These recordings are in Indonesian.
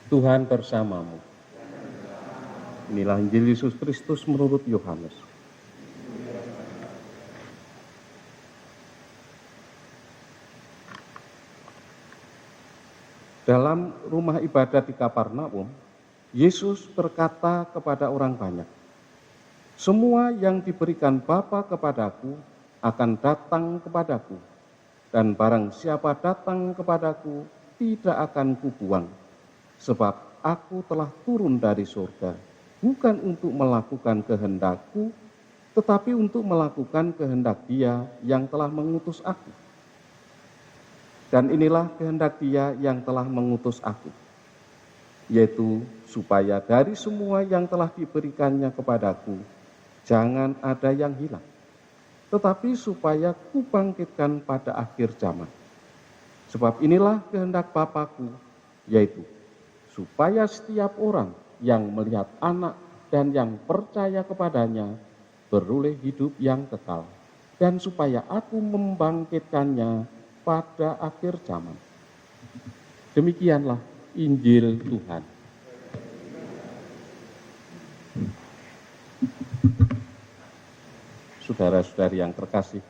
Tuhan bersamamu. Inilah Injil Yesus Kristus menurut Yohanes. Dalam rumah ibadat di Kapernaum, Yesus berkata kepada orang banyak, "Semua yang diberikan Bapa kepadaku akan datang kepadaku, dan barang siapa datang kepadaku tidak akan kubuang, sebab aku telah turun dari surga, bukan untuk melakukan kehendakku, tetapi untuk melakukan kehendak Dia yang telah mengutus aku. Dan inilah kehendak Dia yang telah mengutus aku, yaitu supaya dari semua yang telah diberikannya kepadaku, jangan ada yang hilang, tetapi supaya kubangkitkan pada akhir zaman. Sebab inilah kehendak Bapa-Ku, yaitu supaya setiap orang yang melihat Anak dan yang percaya kepadanya beroleh hidup yang kekal, dan supaya aku membangkitkannya pada akhir zaman." Demikianlah Injil Tuhan. Saudara-saudari yang terkasih,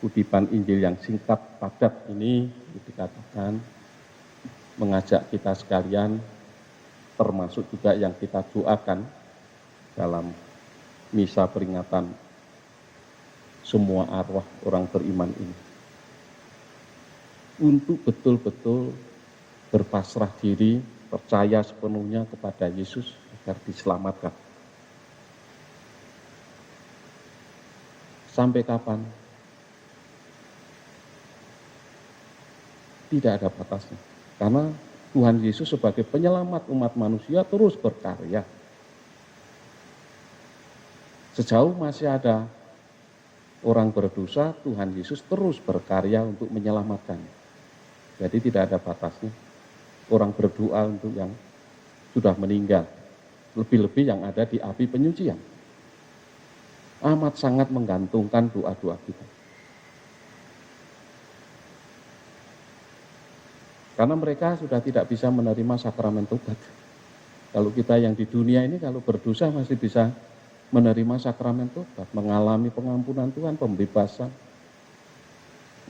kutipan Injil yang singkat padat ini dikatakan mengajak kita sekalian, termasuk juga yang kita doakan dalam misa peringatan semua arwah orang beriman ini, untuk betul-betul berpasrah diri, percaya sepenuhnya kepada Yesus agar diselamatkan. Sampai kapan? Tidak ada batasnya. Karena Tuhan Yesus sebagai penyelamat umat manusia terus berkarya. Sejauh masih ada orang berdosa, Tuhan Yesus terus berkarya untuk menyelamatkan. Jadi tidak ada batasnya. Orang berdoa untuk yang sudah meninggal, lebih-lebih yang ada di api penyucian. Amat sangat menggantungkan doa-doa kita. Karena mereka sudah tidak bisa menerima sakramen tobat. Kalau kita yang di dunia ini kalau berdosa masih bisa menerima sakramen tobat, mengalami pengampunan Tuhan, pembebasan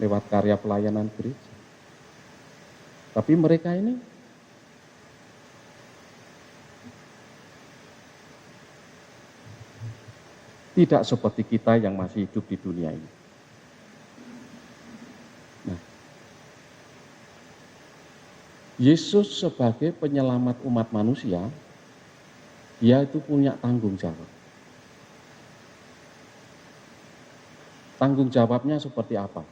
lewat karya pelayanan gereja. Tapi mereka ini tidak seperti kita yang masih hidup di dunia ini. Nah, Yesus sebagai penyelamat umat manusia, Dia itu punya tanggung jawab. Tanggung jawabnya seperti apa?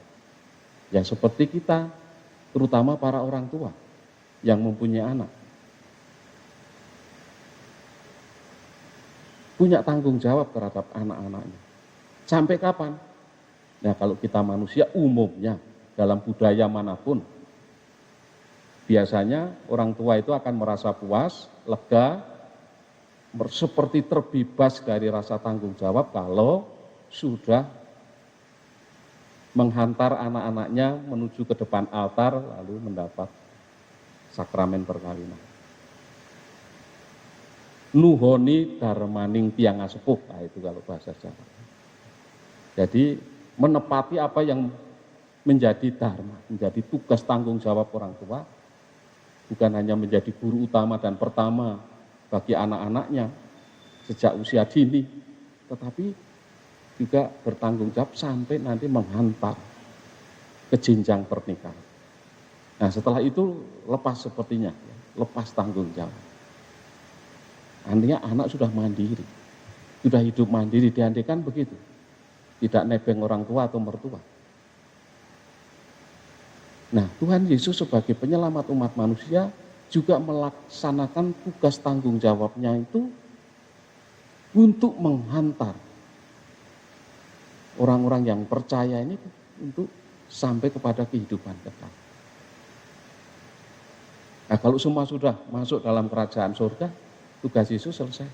Ya seperti kita, terutama para orang tua yang mempunyai anak. Punya tanggung jawab terhadap anak-anaknya. Sampai kapan? Nah, kalau kita manusia umumnya dalam budaya manapun, biasanya orang tua itu akan merasa puas, lega, seperti terbebas dari rasa tanggung jawab kalau sudah menghantar anak-anaknya menuju ke depan altar lalu mendapat sakramen perkawinan. Nuhoni darmaning tiang asepuh, nah itu kalau bahasa Jawa. Jadi menepati apa yang menjadi dharma, menjadi tugas tanggung jawab orang tua, bukan hanya menjadi guru utama dan pertama bagi anak-anaknya sejak usia dini, tetapi juga bertanggung jawab sampai nanti menghantar ke jenjang pernikahan. Nah setelah itu lepas sepertinya, lepas tanggung jawab. Artinya anak sudah mandiri, sudah hidup mandiri, diandaikan begitu, tidak nebeng orang tua atau mertua. Nah Tuhan Yesus sebagai penyelamat umat manusia juga melaksanakan tugas tanggung jawabnya itu untuk menghantar orang-orang yang percaya ini untuk sampai kepada kehidupan kekal. Nah kalau semua sudah masuk dalam kerajaan surga, tugas Yesus selesai.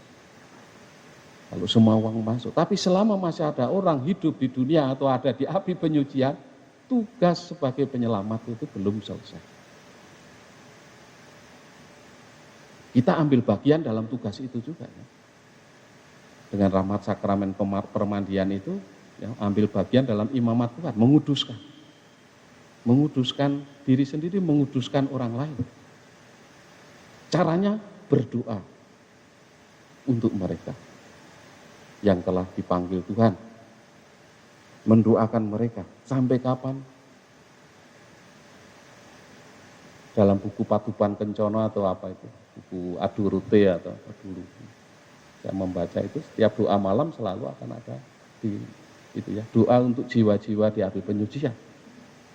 Kalau semua uang masuk. Tapi selama masih ada orang hidup di dunia atau ada di api penyucian, tugas sebagai penyelamat itu belum selesai. Kita ambil bagian dalam tugas itu juga. Ya. Dengan rahmat sakramen permandian itu, ya, ambil bagian dalam imamat Tuhan, menguduskan diri sendiri, menguduskan orang lain. Caranya berdoa untuk mereka yang telah dipanggil Tuhan, mendoakan mereka. Sampai kapan? Dalam buku Patuban Kencono atau apa itu, buku Adurute atau apa dulu, saya membaca itu, setiap doa malam selalu akan ada di itu ya, doa untuk jiwa-jiwa di api penyucian.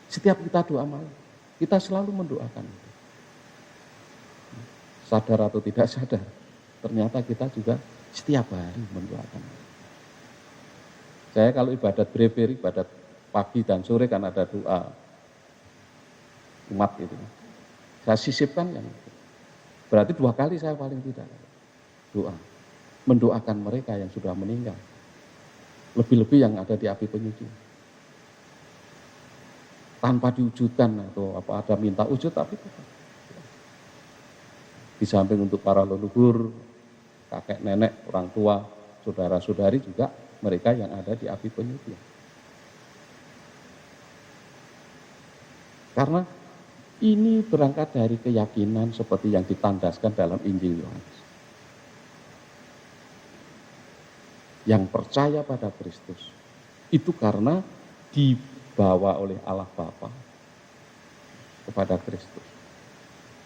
Setiap kita doa malam, kita selalu mendoakan. Sadar atau tidak sadar, ternyata kita juga setiap hari mendoakan. Saya kalau ibadat breviary, ibadat pagi dan sore kan ada doa umat itu. Saya sisipkan yang itu. Berarti 2 kali saya paling tidak doa. Mendoakan mereka yang sudah meninggal. Lebih-lebih yang ada di api penyucian. Tanpa diwujudkan atau apa ada minta wujud, tapi tetap. Di samping untuk para leluhur, kakek nenek, orang tua, saudara-saudari juga mereka yang ada di api penyucian. Karena ini berangkat dari keyakinan seperti yang ditandaskan dalam Injil Yohanes. Yang percaya pada Kristus itu karena dibawa oleh Allah Bapa kepada Kristus.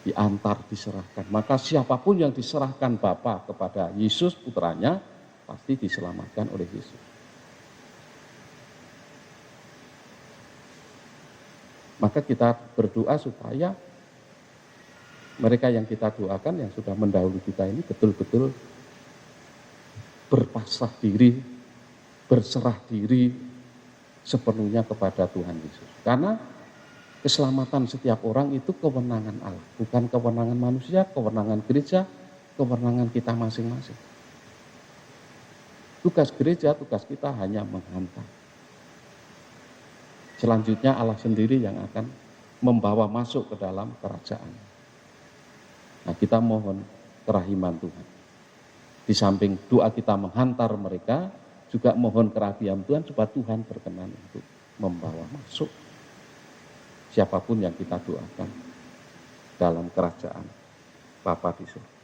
Diantar, diserahkan. Maka siapapun yang diserahkan Bapa kepada Yesus putranya pasti diselamatkan oleh Yesus. Maka kita berdoa supaya mereka yang kita doakan yang sudah mendahului kita ini betul-betul berpasrah diri, berserah diri sepenuhnya kepada Tuhan Yesus. Karena keselamatan setiap orang itu kewenangan Allah, bukan kewenangan manusia, kewenangan gereja, kewenangan kita masing-masing. Tugas gereja, tugas kita hanya menghantar. Selanjutnya Allah sendiri yang akan membawa masuk ke dalam kerajaan. Nah, kita mohon kerahiman Tuhan. Di samping doa kita menghantar mereka, juga mohon kerahiman Tuhan supaya Tuhan berkenan untuk membawa masuk siapapun yang kita doakan dalam kerajaan Bapa di surga.